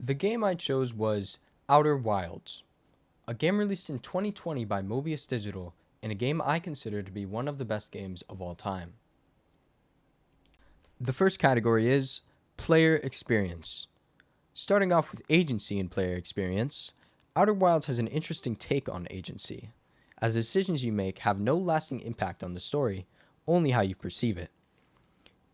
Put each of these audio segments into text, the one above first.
The game I chose was Outer Wilds, a game released in 2020 by Mobius Digital, and a game I consider to be one of the best games of all time. The first category is Player Experience. Starting off with agency in player experience, Outer Wilds has an interesting take on agency, as the decisions you make have no lasting impact on the story, only how you perceive it.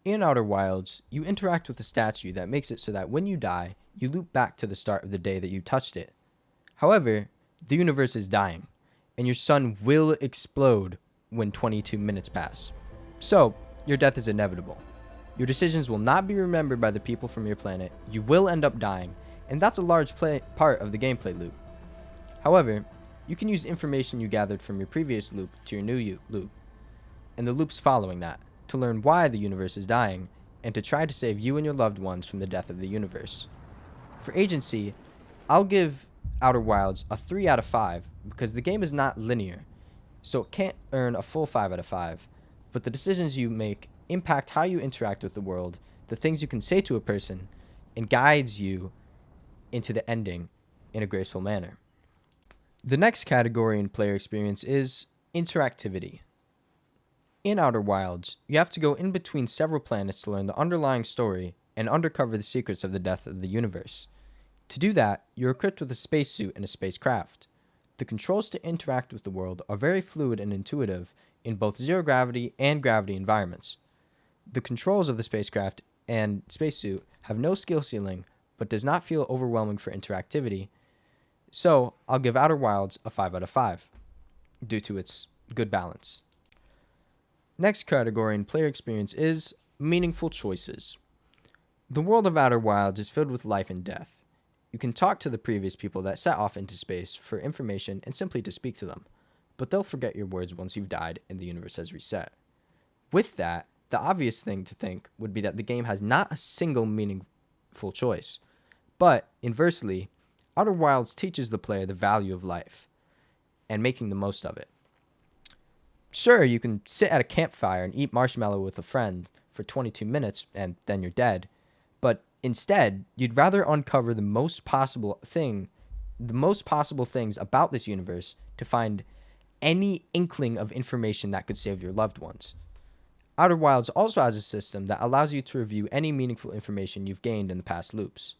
In Outer Wilds, you interact with a statue that makes it so that when you die, you loop back to the start of the day that you touched it. However, the universe is dying, and your sun will explode when 22 minutes pass. So, your death is inevitable. Your decisions will not be remembered by the people from your planet, you will end up dying, and that's a large part of the gameplay loop. However, you can use information you gathered from your previous loop to your new loop, and the loops following that, to learn why the universe is dying, and to try to save you and your loved ones from the death of the universe. For agency, I'll give Outer Wilds a 3 out of 5 because the game is not linear, so it can't earn a full 5 out of 5, but the decisions you make impact how you interact with the world, the things you can say to a person, and guides you into the ending in a graceful manner. The next category in player experience is interactivity. In Outer Wilds, you have to go in between several planets to learn the underlying story and uncover the secrets of the death of the universe. To do that, you're equipped with a spacesuit and a spacecraft. The controls to interact with the world are very fluid and intuitive in both zero gravity and gravity environments. The controls of the spacecraft and spacesuit have no skill ceiling, but does not feel overwhelming for interactivity, so I'll give Outer Wilds a 5 out of 5 due to its good balance. Next category in player experience is meaningful choices. The world of Outer Wilds is filled with life and death. You can talk to the previous people that set off into space for information and simply to speak to them, but they'll forget your words once you've died and the universe has reset. With that, the obvious thing to think would be that the game has not a single meaningful choice, but inversely, Outer Wilds teaches the player the value of life and making the most of it. Sure, you can sit at a campfire and eat marshmallow with a friend for 22 minutes and then you're dead, but instead, you'd rather uncover the most possible things about this universe to find any inkling of information that could save your loved ones. Outer Wilds also has a system that allows you to review any meaningful information you've gained in the past loops.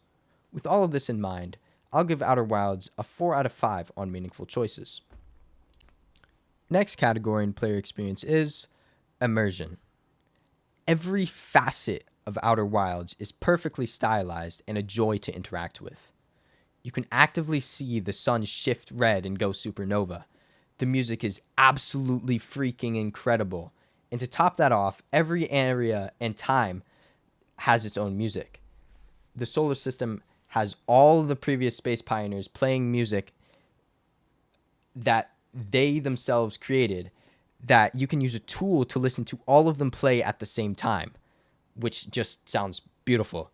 With all of this in mind, I'll give Outer Wilds a 4 out of 5 on meaningful choices. Next category in player experience is immersion. Every facet of Outer Wilds is perfectly stylized and a joy to interact with. You can actively see the sun shift red and go supernova. The music is absolutely freaking incredible. And to top that off, every area and time has its own music. The solar system has all the previous space pioneers playing music that they themselves created, that you can use a tool to listen to all of them play at the same time, which just sounds beautiful.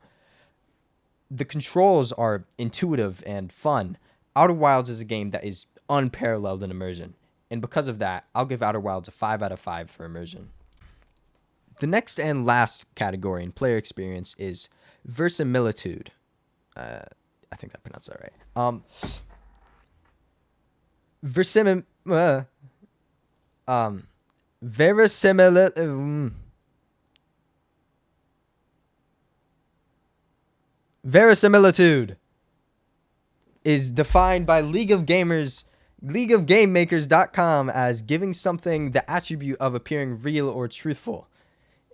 The controls are intuitive and fun. Outer Wilds is a game that is unparalleled in immersion, and because of that, I'll give Outer Wilds a 5 out of 5 for immersion. The next and last category in player experience is verisimilitude. I think I pronounced that right. Verisimilitude is defined by LeagueofGamemakers.com as giving something the attribute of appearing real or truthful.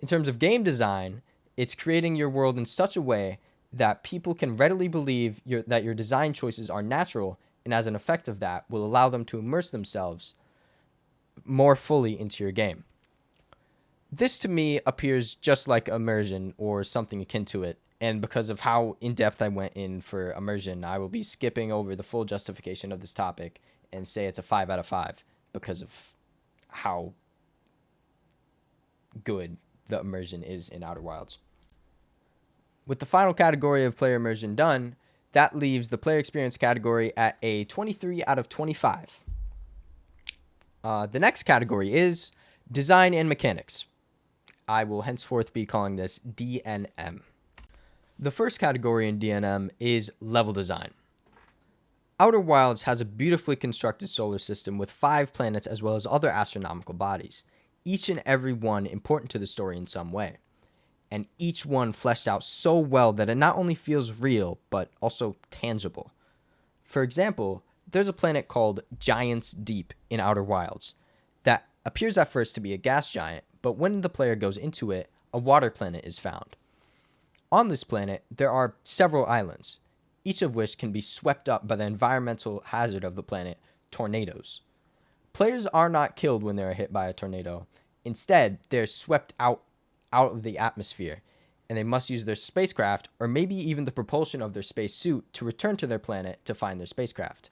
In terms of game design, it's creating your world in such a way that people can readily believe that your design choices are natural, and as an effect of that, will allow them to immerse themselves more fully into your game. This to me appears just like immersion or something akin to it, and because of how in-depth I went in for immersion, I will be skipping over the full justification of this topic and say it's a 5 out of 5 because of how good the immersion is in Outer Wilds. With the final category of player immersion done, that leaves the player experience category at a 23 out of 25. The next category is design and mechanics. I will henceforth be calling this DNM. The first category in DNM is level design. Outer Wilds has a beautifully constructed solar system with 5 planets as well as other astronomical bodies, each and every one important to the story in some way, and each one fleshed out so well that it not only feels real, but also tangible. For example, there's a planet called Giants Deep in Outer Wilds that appears at first to be a gas giant, but when the player goes into it, a water planet is found. On this planet, there are several islands, each of which can be swept up by the environmental hazard of the planet, tornadoes. Players are not killed when they are hit by a tornado. Instead, they're swept out of the atmosphere, and they must use their spacecraft or maybe even the propulsion of their space suit to return to their planet to find their spacecraft.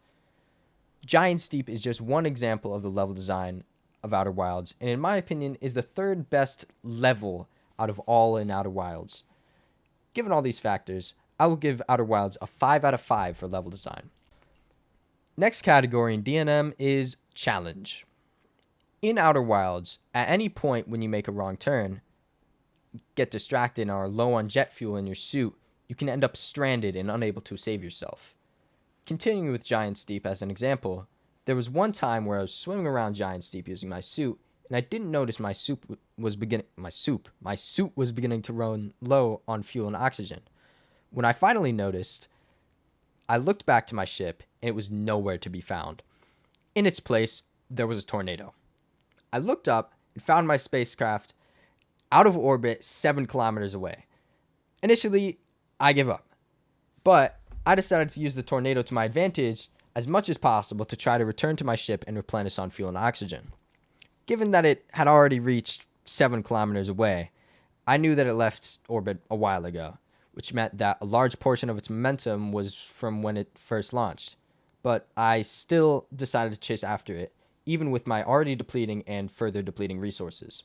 Giants Deep is just one example of the level design of Outer Wilds, and in my opinion is the third best level out of all in Outer Wilds. Given all these factors, I will give Outer Wilds a 5 out of 5 for level design. Next category in DNM is challenge. In Outer Wilds, at any point when you make a wrong turn, get distracted, and are low on jet fuel in your suit, you can end up stranded and unable to save yourself. Continuing with Giants Deep as an example, there was one time where I was swimming around Giants Deep using my suit, and I didn't notice my suit was beginning to run low on fuel and oxygen. When I finally noticed, I looked back to my ship, and it was nowhere to be found. In its place, there was a tornado. I looked up and found my spacecraft out of orbit 7 kilometers away. Initially, I gave up, but I decided to use the tornado to my advantage as much as possible to try to return to my ship and replenish on fuel and oxygen. Given that it had already reached 7 kilometers away, I knew that it left orbit a while ago, which meant that a large portion of its momentum was from when it first launched. But I still decided to chase after it, even with my already depleting and further depleting resources.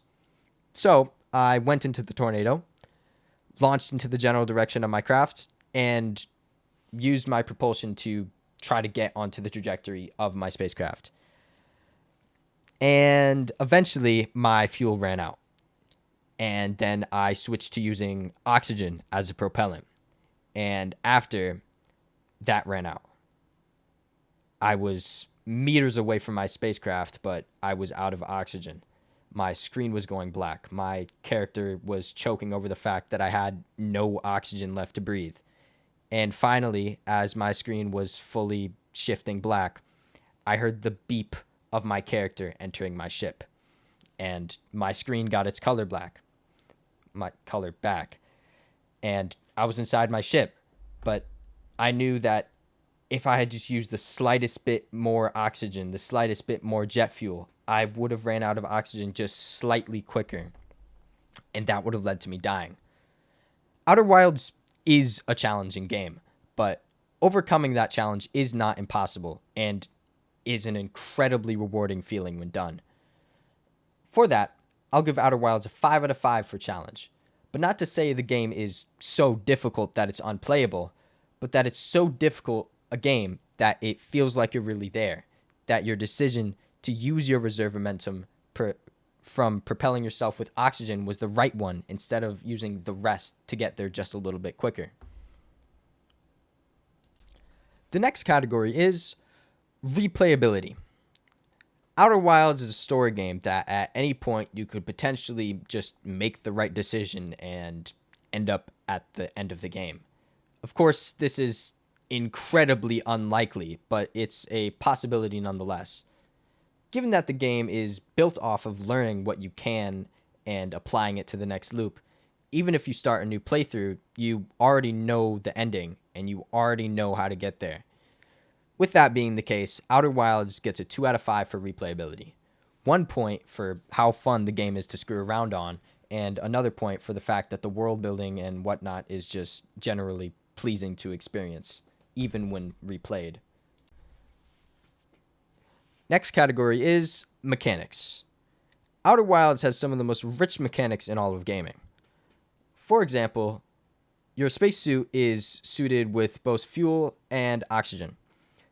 So I went into the tornado, launched into the general direction of my craft, and used my propulsion to try to get onto the trajectory of my spacecraft. And eventually, my fuel ran out. And then I switched to using oxygen as a propellant. And after that ran out, I was meters away from my spacecraft, but I was out of oxygen. My screen was going black. My character was choking over the fact that I had no oxygen left to breathe. And finally, as my screen was fully shifting black, I heard the beep of my character entering my ship. And my screen got its color back. And I was inside my ship. But I knew that if I had just used the slightest bit more oxygen, the slightest bit more jet fuel, I would have ran out of oxygen just slightly quicker. And that would have led to me dying. Outer Wilds is a challenging game, but overcoming that challenge is not impossible and is an incredibly rewarding feeling when done. For that, I'll give Outer Wilds a 5 out of 5 for challenge. But not to say the game is so difficult that it's unplayable, but that it's so difficult a game that it feels like you're really there, that your decision to use your reserve momentum from propelling yourself with oxygen was the right one instead of using the rest to get there just a little bit quicker. The next category is replayability. Outer Wilds is a story game that at any point you could potentially just make the right decision and end up at the end of the game. Of course, this is incredibly unlikely, but it's a possibility nonetheless. Given that the game is built off of learning what you can and applying it to the next loop, even if you start a new playthrough, you already know the ending and you already know how to get there. With that being the case, Outer Wilds gets a 2 out of 5 for replayability. 1 point for how fun the game is to screw around on, and another point for the fact that the world building and whatnot is just generally pleasing to experience, even when replayed. Next category is mechanics. Outer Wilds has some of the most rich mechanics in all of gaming. For example, your spacesuit is suited with both fuel and oxygen.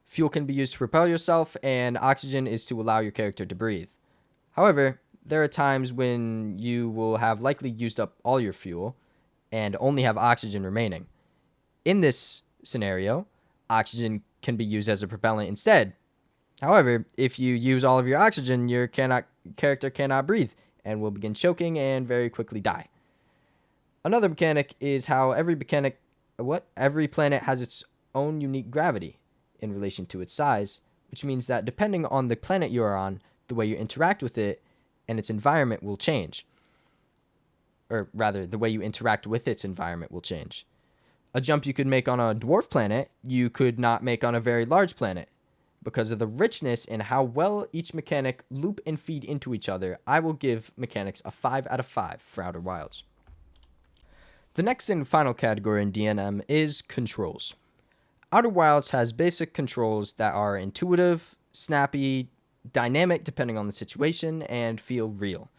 Fuel can be used to propel yourself, and oxygen is to allow your character to breathe. However, there are times when you will have likely used up all your fuel and only have oxygen remaining. In this scenario, oxygen can be used as a propellant instead. However, if you use all of your oxygen, your character cannot breathe and will begin choking and very quickly die. Another mechanic is how every planet has its own unique gravity in relation to its size, which means that depending on the planet you are on, the way you interact with it and its environment will change. Or rather, the way you interact with its environment will change. A jump you could make on a dwarf planet, you could not make on a very large planet. Because of the richness and how well each mechanic loop and feed into each other, I will give mechanics a 5 out of 5 for Outer Wilds. The next and final category in DNM is controls. Outer Wilds has basic controls that are intuitive, snappy, dynamic depending on the situation, and feel real,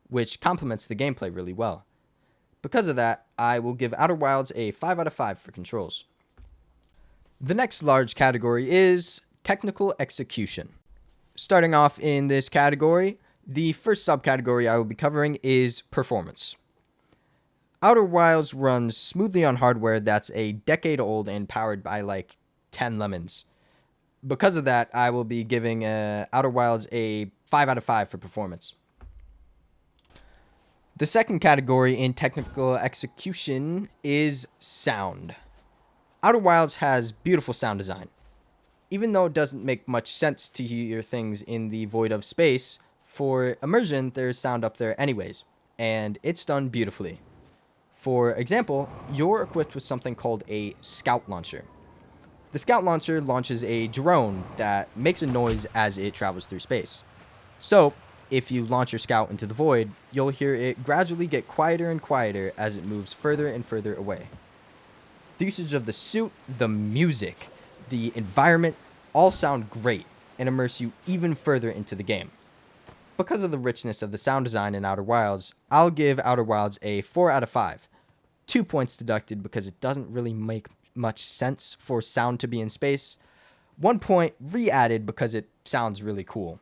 which complements the gameplay really well. Because of that, I will give Outer Wilds a 5 out of 5 for controls. The next large category is technical execution. Starting off in this category, the first subcategory I will be covering is performance. Outer Wilds runs smoothly on hardware that's a decade old and powered by like 10 lemons. Because of that, I will be giving Outer Wilds a 5 out of 5 for performance. The second category in technical execution is sound. Outer Wilds has beautiful sound design. Even though it doesn't make much sense to hear things in the void of space, for immersion, there's sound up there anyways, and it's done beautifully. For example, you're equipped with something called a scout launcher. The scout launcher launches a drone that makes a noise as it travels through space. So, if you launch your scout into the void, you'll hear it gradually get quieter and quieter as it moves further and further away. The usage of the suit, the music, the environment all sound great and immerse you even further into the game. Because of the richness of the sound design in Outer Wilds, I'll give Outer Wilds a 4 out of 5. 2 points deducted because it doesn't really make much sense for sound to be in space. 1 point re-added because it sounds really cool.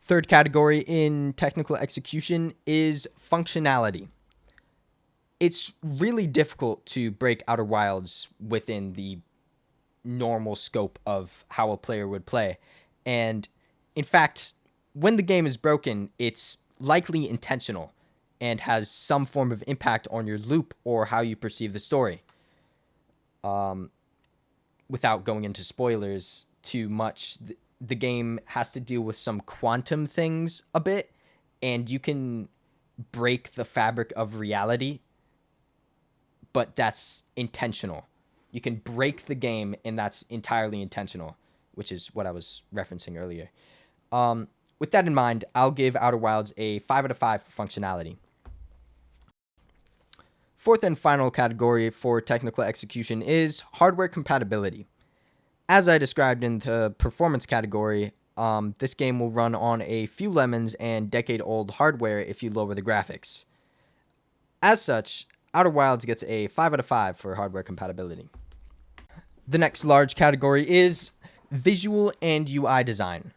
Third category in technical execution is functionality. It's really difficult to break Outer Wilds within the normal scope of how a player would play. And in fact, when the game is broken, it's likely intentional and has some form of impact on your loop or how you perceive the story. Without going into spoilers too much, the game has to deal with some quantum things a bit, and you can break the fabric of reality, but that's intentional. You can break the game, and that's entirely intentional, which is what I was referencing earlier. With that in mind, I'll give Outer Wilds a 5 out of 5 for functionality. Fourth and final category for technical execution is hardware compatibility. As I described in the performance category, this game will run on a few lemons and decade-old hardware if you lower the graphics. As such, Outer Wilds gets a 5 out of 5 for hardware compatibility. The next large category is visual and UI design.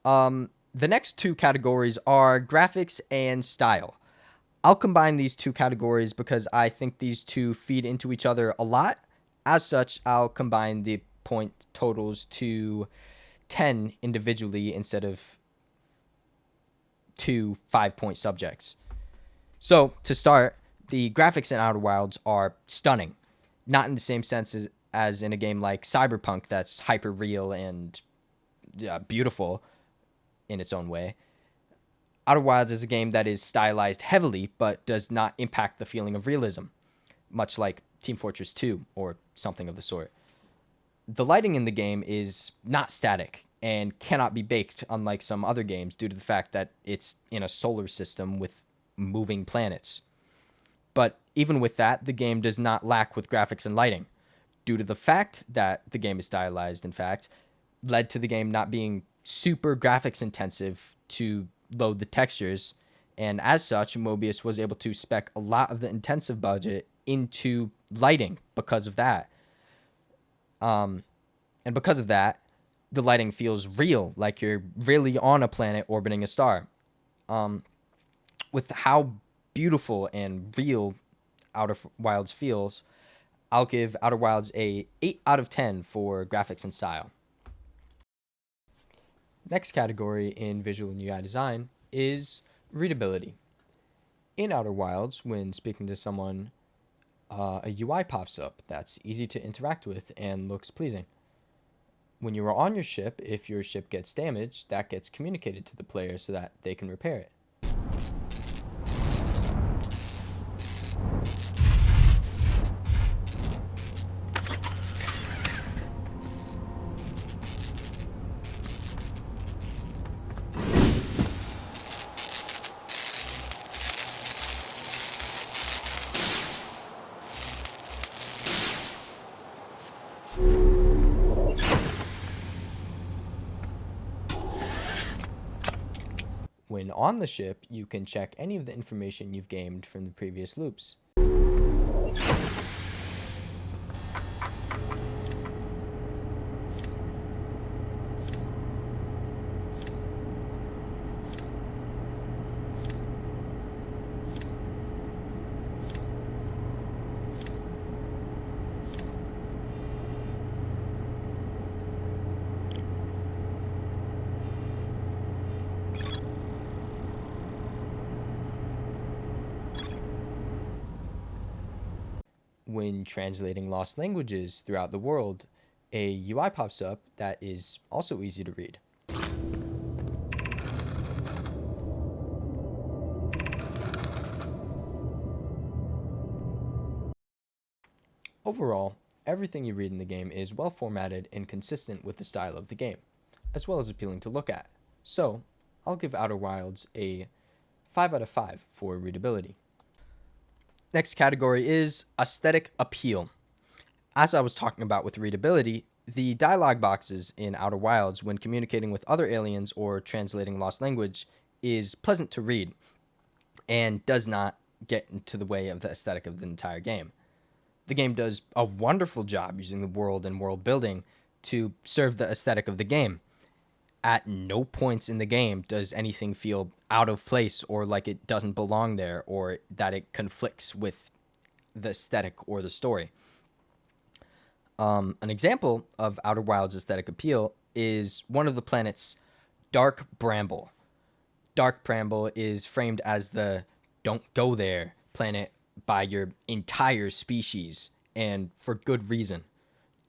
The next two categories are graphics and style. I'll combine these two categories because I think these two feed into each other a lot. As such, I'll combine the point totals to 10 individually instead of 2 5-point subjects. So, to start, the graphics in Outer Wilds are stunning. Not in the same sense as in a game like Cyberpunk that's hyper real and beautiful in its own way. Outer Wilds is a game that is stylized heavily but does not impact the feeling of realism, much like Team Fortress 2 or something of the sort. The lighting in the game is not static and cannot be baked, unlike some other games, due to the fact that it's in a solar system with moving planets. But even with that, the game does not lack with graphics and lighting. Due to the fact that the game is stylized, in fact, led to the game not being super graphics intensive to load the textures, And as such, Mobius was able to spec a lot of the intensive budget into lighting because of that. And because of that, the lighting feels real, like you're really on a planet orbiting a star. With how beautiful and real Outer Wilds feels, I'll give Outer Wilds a 8 out of 10 for graphics and style. Next category in visual and UI design is readability. In Outer Wilds, when speaking to someone, a UI pops up that's easy to interact with and looks pleasing. When you are on your ship, if your ship gets damaged, that gets communicated to the player so that they can repair it. When on the ship, you can check any of the information you've gained from the previous loops. When translating lost languages throughout the world, a UI pops up that is also easy to read. Overall, everything you read in the game is well formatted and consistent with the style of the game, as well as appealing to look at. So, I'll give Outer Wilds a 5 out of 5 for readability. Next category is aesthetic appeal. As I was talking about with readability, the dialogue boxes in Outer Wilds when communicating with other aliens or translating lost language is pleasant to read and does not get into the way of the aesthetic of the entire game. The game does a wonderful job using the world and world building to serve the aesthetic of the game. At no points in the game does anything feel out of place or like it doesn't belong there or that it conflicts with the aesthetic or the story. An example of Outer Wilds' aesthetic appeal is one of the planets, Dark Bramble. Dark Bramble is framed as the "don't go there" planet by your entire species, and for good reason.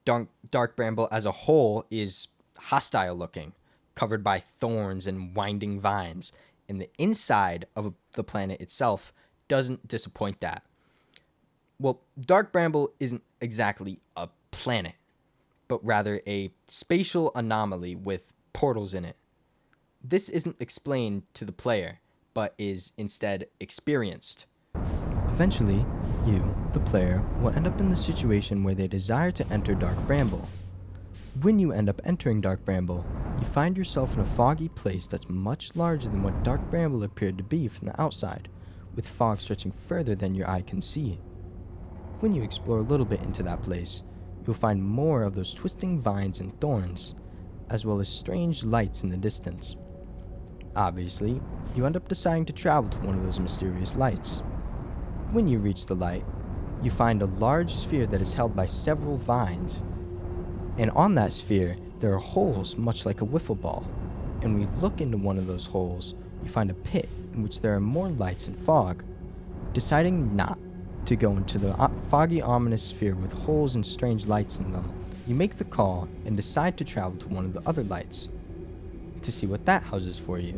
Dark Bramble as a whole is hostile looking, covered by thorns and winding vines, and the inside of the planet itself doesn't disappoint that. Well, Dark Bramble isn't exactly a planet, but rather a spatial anomaly with portals in it. This isn't explained to the player, but is instead experienced. Eventually, you, the player, will end up in the situation where they desire to enter Dark Bramble. When you end up entering Dark Bramble, you find yourself in a foggy place that's much larger than what Dark Bramble appeared to be from the outside, with fog stretching further than your eye can see. When you explore a little bit into that place, you'll find more of those twisting vines and thorns, as well as strange lights in the distance. Obviously, you end up deciding to travel to one of those mysterious lights. When you reach the light, you find a large sphere that is held by several vines, and on that sphere, there are holes much like a wiffle ball. And when you look into one of those holes, you find a pit in which there are more lights and fog. Deciding not to go into the foggy, ominous sphere with holes and strange lights in them, you make the call and decide to travel to one of the other lights to see what that houses for you.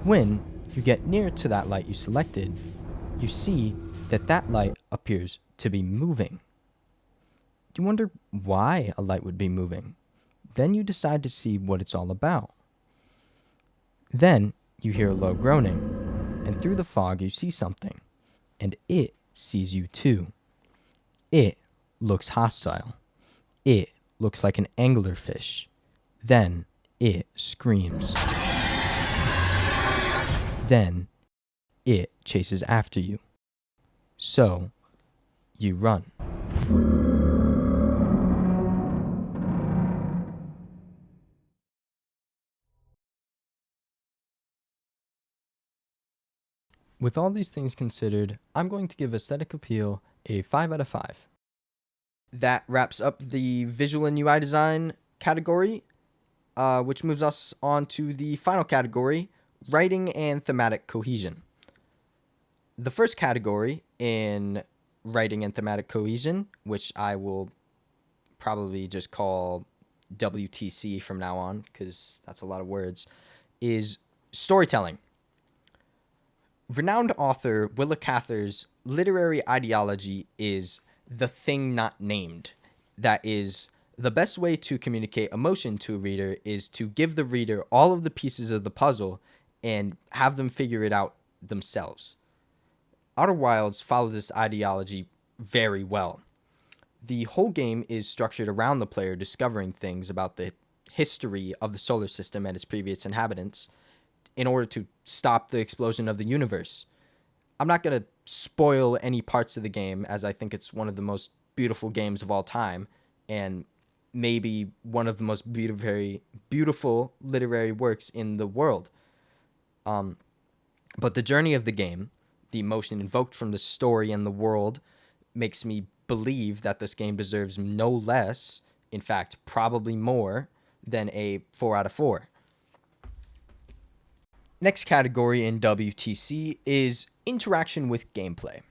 When you get near to that light you selected, you see that that light appears to be moving. You wonder why a light would be moving. Then you decide to see what it's all about. Then you hear a low groaning, and through the fog you see something, and it sees you too. It looks hostile. It looks like an anglerfish. Then it screams. Then it chases after you. So you run. With all these things considered, I'm going to give aesthetic appeal a 5 out of 5. That wraps up the visual and UI design category, which moves us on to the final category, writing and thematic cohesion. The first category in writing and thematic cohesion, which I will probably just call WTC from now on, because that's a lot of words, is storytelling. Renowned author Willa Cather's literary ideology is the thing not named. That is, the best way to communicate emotion to a reader is to give the reader all of the pieces of the puzzle and have them figure it out themselves. Outer Wilds follow this ideology very well. The whole game is structured around the player discovering things about the history of the solar system and its previous inhabitants in order to stop the explosion of the universe. I'm not going to spoil any parts of the game, as I think it's one of the most beautiful games of all time, and maybe one of the most beautiful literary works in the world. But the journey of the game, the emotion invoked from the story and the world, makes me believe that this game deserves no less, in fact, probably more, than a 4 out of 4. Next category in WTC is interaction with gameplay.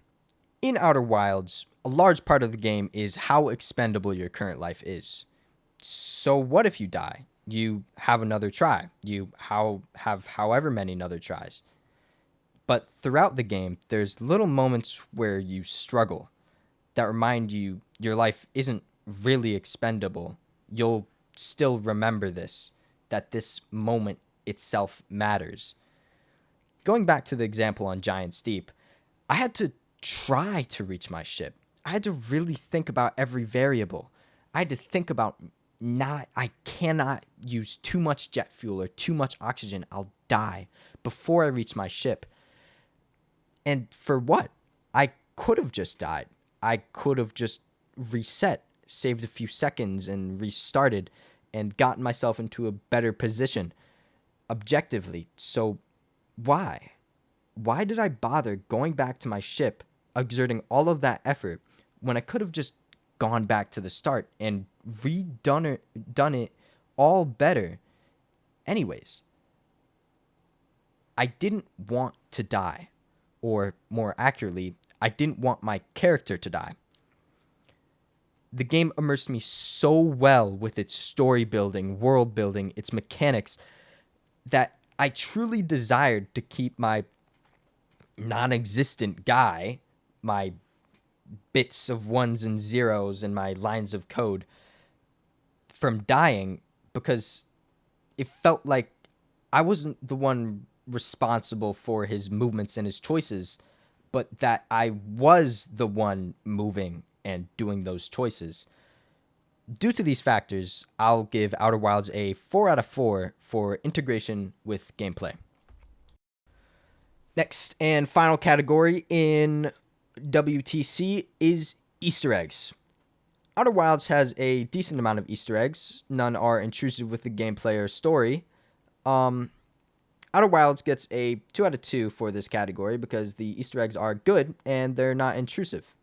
In Outer Wilds, a large part of the game is how expendable your current life is. So what if you die? You have another try. You have however many other tries. But throughout the game, there's little moments where you struggle that remind you your life isn't really expendable. You'll still remember this, that this moment itself matters. Going back to the example on Giant's Deep, I had to try to reach my ship. I had to really think about every variable. I had to think about I cannot use too much jet fuel or too much oxygen. I'll die before I reach my ship. And for what? I could have just died. I could have just reset, saved a few seconds and restarted and gotten myself into a better position objectively. So why? Why did I bother going back to my ship, exerting all of that effort, when I could have just gone back to the start and done it all better? Anyways, I didn't want to die. Or more accurately, I didn't want my character to die. The game immersed me so well with its story building, world building, its mechanics, that I truly desired to keep my non-existent guy, my bits of ones and zeros and my lines of code, from dying, because it felt like I wasn't the one responsible for his movements and his choices, but that I was the one moving and doing those choices. Due to these factors, I'll give Outer Wilds a 4 out of 4 for integration with gameplay. Next and final category in WTC is Easter eggs. Outer Wilds has a decent amount of Easter eggs. None are intrusive with the gameplay or story. Outer Wilds gets a 2 out of 2 for this category because the Easter eggs are good and they're not intrusive.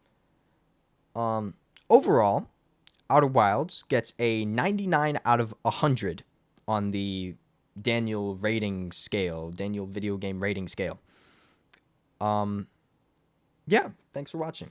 Overall, Outer Wilds gets a 99 out of 100 on the Daniel video game rating scale. Yeah, thanks for watching.